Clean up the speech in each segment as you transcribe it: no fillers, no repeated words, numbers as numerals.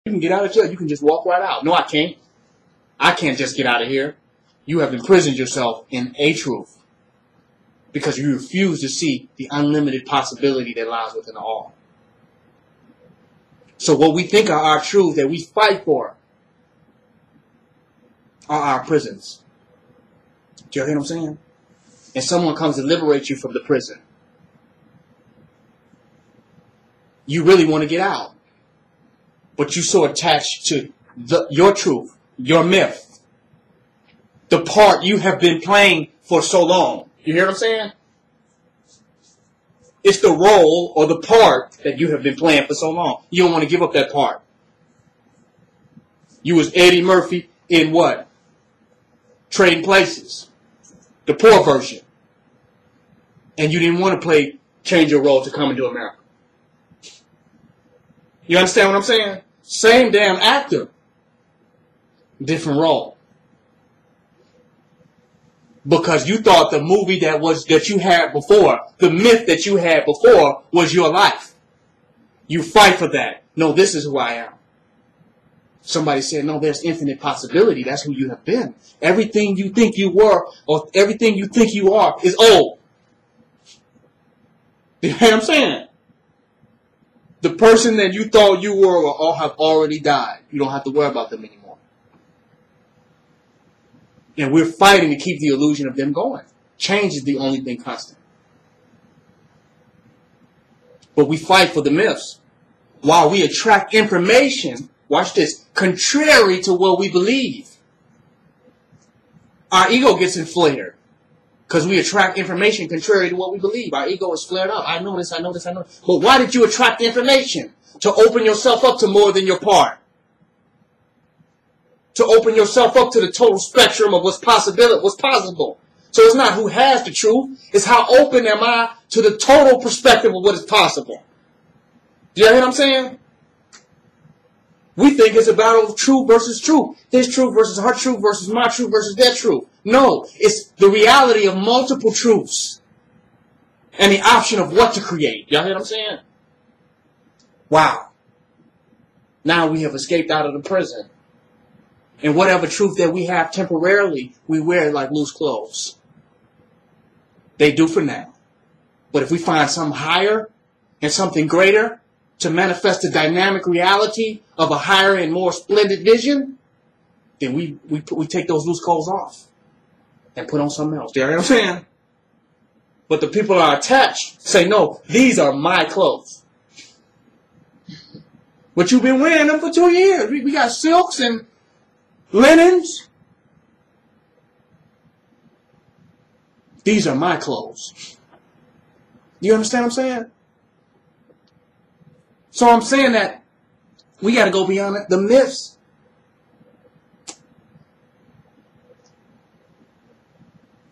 You can get out of jail. You can just walk right out. No, I can't. I can't just get out of here. You have imprisoned yourself in a truth because you refuse to see the unlimited possibility that lies within all. So what we think are our truths that we fight for are our prisons. Do you hear what I'm saying? And someone comes to liberate you from the prison. You really want to get out. But you're so attached to your truth, your myth, the part you have been playing for so long. You hear what I'm saying? It's the role or the part that you have been playing for so long. You don't want to give up that part. You was Eddie Murphy in what? Trading Places. The poor version. And you didn't want to change your role to Coming to America. You understand what I'm saying? Same damn actor. Different role. Because you thought the movie that you had before, the myth that you had before, was your life. You fight for that. No, this is who I am. Somebody said, no, there's infinite possibility. That's who you have been. Everything you think you were, or everything you think you are, is old. You know what I'm saying? The person that you thought you were will all have already died. You don't have to worry about them anymore. And we're fighting to keep the illusion of them going. Change is the only thing constant. But we fight for the myths. While we attract information, watch this, contrary to what we believe. Our ego gets inflated. Because we attract information contrary to what we believe. Our ego is flared up. I know this, I know this, I know this. But why did you attract the information? To open yourself up to more than your part. To open yourself up to the total spectrum of what's possible. So it's not who has the truth. It's how open am I to the total perspective of what is possible. Do you hear what I'm saying? We think it's a battle of truth versus truth. His truth versus her truth versus my truth versus their truth. No, it's the reality of multiple truths. And the option of what to create. Y'all hear what I'm saying? Wow. Now we have escaped out of the prison. And whatever truth that we have temporarily, we wear it like loose clothes. They do for now. But if we find something higher and something greater to manifest the dynamic reality of a higher and more splendid vision, then we take those loose clothes off and put on something else. Do you know what I'm saying? But the people that are attached say, no, these are my clothes. But you've been wearing them for 2 years. We got silks and linens. These are my clothes. You understand what I'm saying? So I'm saying that we got to go beyond the myths.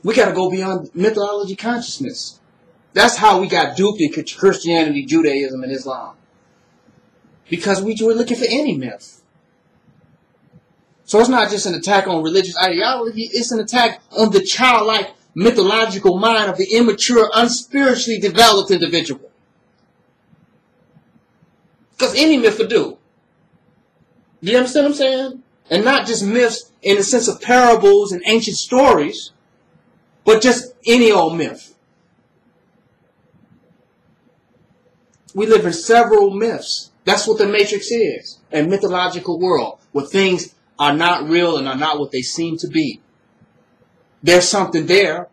We got to go beyond mythology consciousness. That's how we got duped in Christianity, Judaism, and Islam. Because we were looking for any myth. So it's not just an attack on religious ideology, it's an attack on the childlike mythological mind of the immature, unspiritually developed individual. Because any myth would do. Do you understand what I'm saying? And not just myths in the sense of parables and ancient stories, but just any old myth. We live in several myths. That's what the Matrix is. A mythological world where things are not real and are not what they seem to be. There's something there,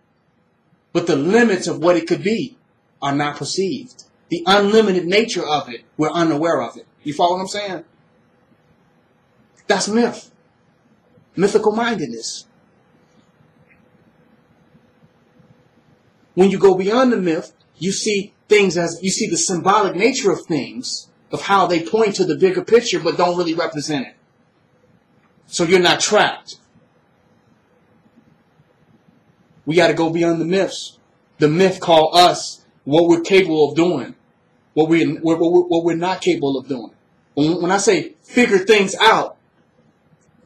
but the limits of what it could be are not perceived. The unlimited nature of it, we're unaware of it. You follow what I'm saying? That's myth. Mythical mindedness. When you go beyond the myth, you see things as, you see the symbolic nature of things, of how they point to the bigger picture, but don't really represent it. So you're not trapped. We got to go beyond the myths. The myth call us what we're capable of doing, what we're not capable of doing. When I say figure things out,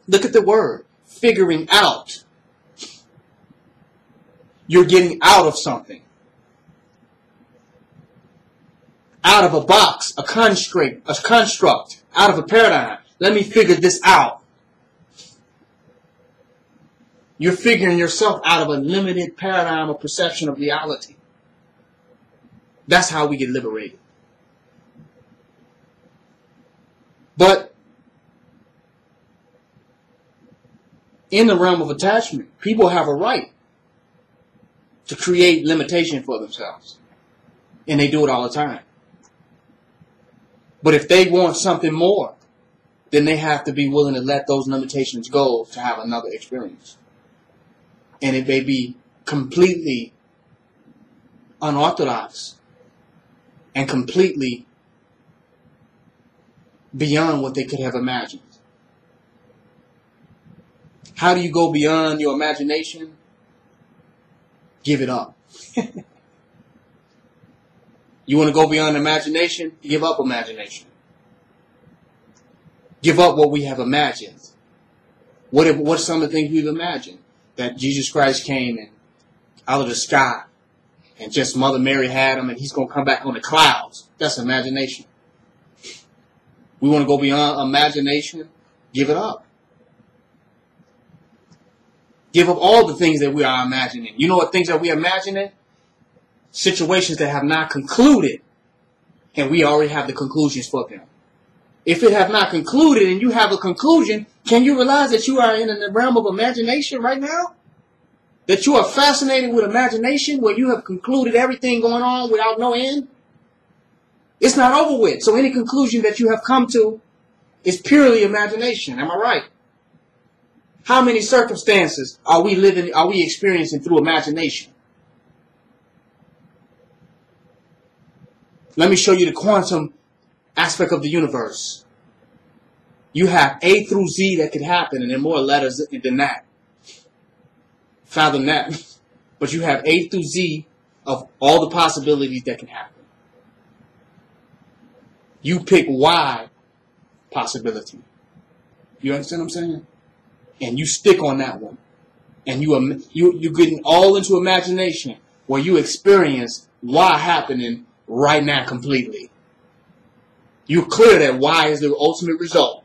look at the word, figuring out. You're getting out of something. Out of a box, a construct, out of a paradigm. Let me figure this out. You're figuring yourself out of a limited paradigm of perception of reality. That's how we get liberated. But in the realm of attachment, people have a right to create limitation for themselves. And they do it all the time. But if they want something more, then they have to be willing to let those limitations go to have another experience. And it may be completely unorthodox and completely beyond what they could have imagined. How do you go beyond your imagination? Give it up. You want to go beyond imagination? Give up imagination. Give up what we have imagined. What's some of the things we've imagined? That Jesus Christ came and out of the sky and just Mother Mary had him and he's going to come back on the clouds. That's imagination. We want to go beyond imagination? Give it up. Give up all the things that we are imagining. You know what things that we are imagining? Situations that have not concluded, and we already have the conclusions for them. If it have not concluded and you have a conclusion, can you realize that you are in the realm of imagination right now? That you are fascinated with imagination where you have concluded everything going on without no end? It's not over with. So any conclusion that you have come to is purely imagination. Am I right? How many circumstances are we experiencing through imagination? Let me show you the quantum aspect of the universe. You have A through Z that could happen, and there are more letters than that. Fathom that. But you have A through Z of all the possibilities that can happen. You pick Y possibility. You understand what I'm saying? And you stick on that one. And you're getting all into imagination where you experience Y happening right now completely. You're clear that Y is the ultimate result.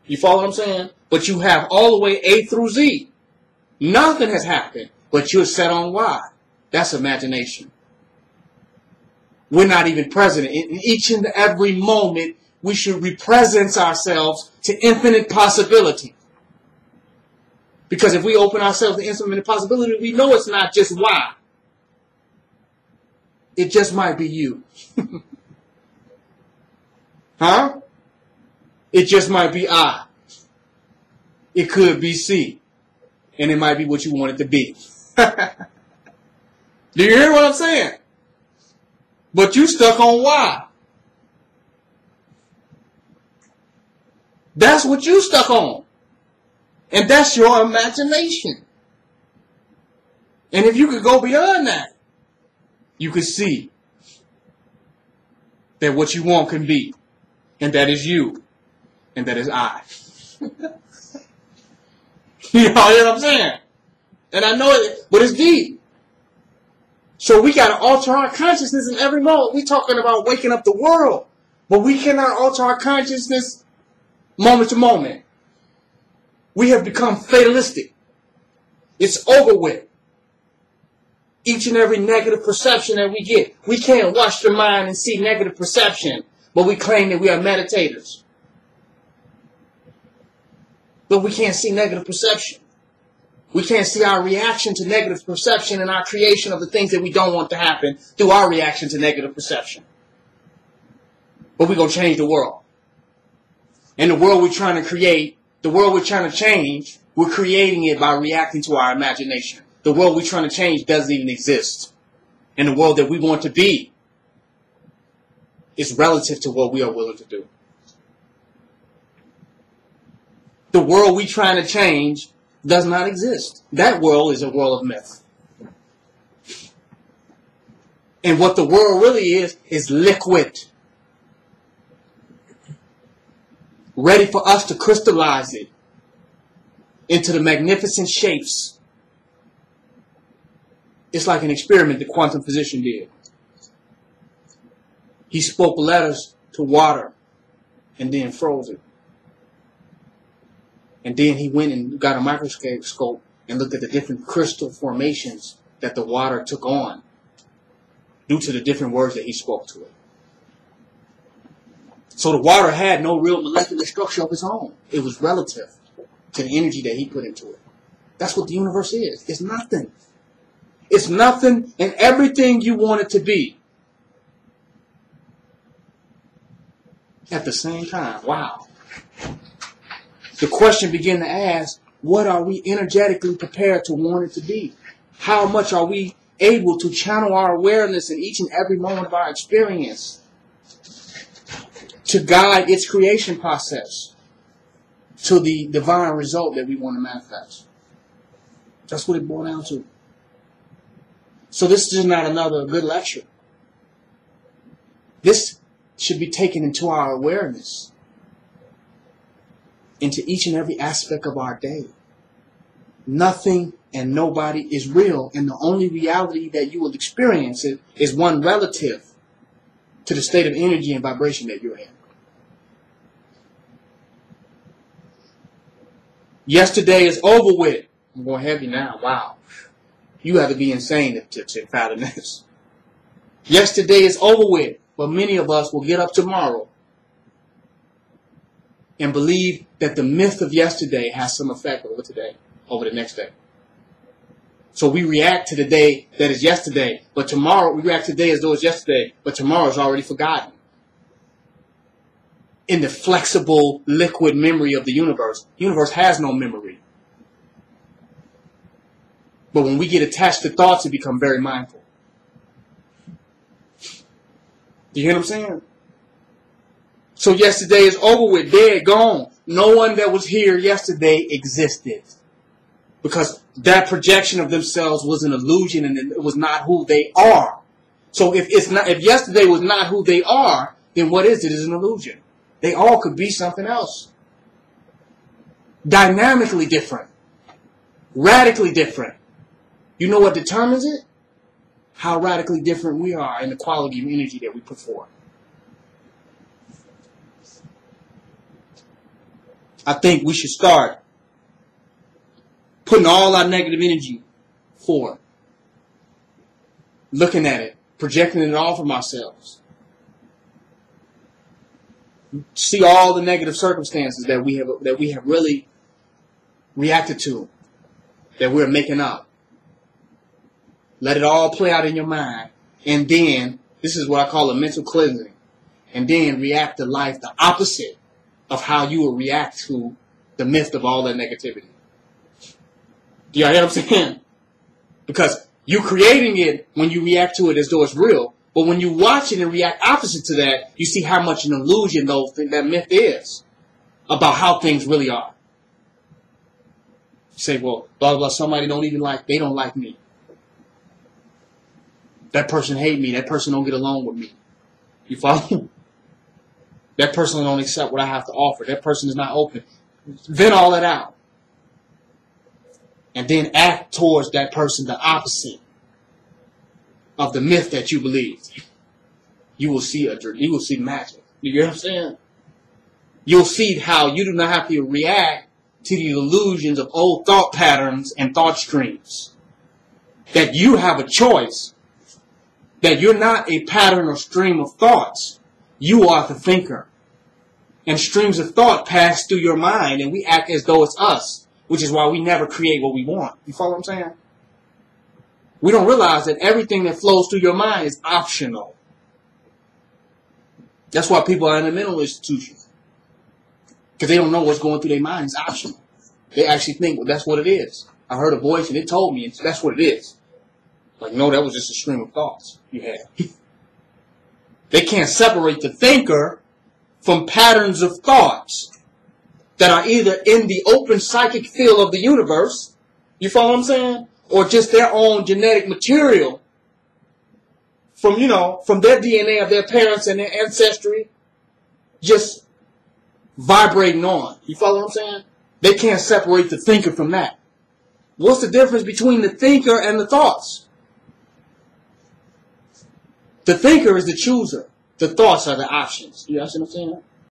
You follow what I'm saying? But you have all the way A through Z. Nothing has happened, but you're set on Y. That's imagination. We're not even present. In each and every moment, we should represent ourselves to infinite possibility. Because if we open ourselves to infinite possibility, we know it's not just Y. It just might be you. Huh? It just might be I. It could be C. And it might be what you want it to be. Do you hear what I'm saying? But you stuck on Y. That's what you stuck on. And that's your imagination. And if you could go beyond that, you could see that what you want can be. And that is you. And that is I. You know what I'm saying? And I know it, but it's deep. So we got to alter our consciousness in every moment. We're talking about waking up the world. But we cannot alter our consciousness moment to moment. We have become fatalistic. It's over with. Each and every negative perception that we get. We can't wash the mind and see negative perception. But we claim that we are meditators. But we can't see negative perception. We can't see our reaction to negative perception and our creation of the things that we don't want to happen through our reaction to negative perception. But we're going to change the world. And the world we're trying to create, the world we're trying to change, we're creating it by reacting to our imagination. The world we're trying to change doesn't even exist. And the world that we want to be is relative to what we are willing to do. The world we're trying to change does not exist. That world is a world of myth. And what the world really is liquid. Ready for us to crystallize it into the magnificent shapes. It's like an experiment the quantum physician did. He spoke letters to water and then froze it. And then he went and got a microscope and looked at the different crystal formations that the water took on due to the different words that he spoke to it. So the water had no real molecular structure of its own. It was relative to the energy that he put into it. That's what the universe is. It's nothing. It's nothing and everything you want it to be. At the same time. Wow. The question began to ask, what are we energetically prepared to want it to be? How much are we able to channel our awareness in each and every moment of our experience to guide its creation process to the divine result that we want to manifest? That's what it boiled down to. So this is just not another good lecture. This should be taken into our awareness, into each and every aspect of our day. Nothing and nobody is real, and the only reality that you will experience is one relative to the state of energy and vibration that you're in. Yesterday is over with. I'm going heavy now. Wow. You have to be insane to fathom this. Yesterday is over with, but many of us will get up tomorrow and believe that the myth of yesterday has some effect over today, over the next day. So we react to the day that is yesterday, but tomorrow we react today as though it's yesterday, but tomorrow is already forgotten. In the flexible, liquid memory of the universe has no memory. But when we get attached to thoughts, we become very mindful. Do you hear what I'm saying? So yesterday is over with, dead, gone. No one that was here yesterday existed. Because that projection of themselves was an illusion and it was not who they are. So if yesterday was not who they are, then what is it? It's an illusion. They all could be something else. Dynamically different. Radically different. You know what determines it? How radically different we are in the quality of energy that we put forth. I think we should start putting all our negative energy forward. Looking at it. Projecting it all from ourselves. See all the negative circumstances that we have really reacted to. That we're making up. Let it all play out in your mind. And then, this is what I call a mental cleansing. And then react to life the opposite of how you will react to the myth of all that negativity. Do y'all hear what I'm saying? Because you're creating it when you react to it as though it's real. But when you watch it and react opposite to that, you see how much an illusion that myth is about how things really are. You say, well, blah, blah, blah, somebody they don't like me. That person hate me. That person don't get along with me. You follow? That person don't accept what I have to offer. That person is not open. Vent all that out. And then act towards that person the opposite of the myth that you believed. You will see magic. You get what I'm saying? You'll see how you do not have to react to the illusions of old thought patterns and thought streams. That you have a choice. That you're not a pattern or stream of thoughts. You are the thinker. And streams of thought pass through your mind and we act as though it's us. Which is why we never create what we want. You follow what I'm saying? We don't realize that everything that flows through your mind is optional. That's why people are in a mental institution. Because they don't know what's going through their mind. It's optional. They actually think, well, that's what it is. I heard a voice and it told me that's what it is. Like, no, that was just a stream of thoughts you had. They can't separate the thinker from patterns of thoughts that are either in the open psychic field of the universe, you follow what I'm saying? Or just their own genetic material from their DNA of their parents and their ancestry just vibrating on. You follow what I'm saying? They can't separate the thinker from that. What's the difference between the thinker and the thoughts? The thinker is the chooser. The thoughts are the options. You understand what I'm saying?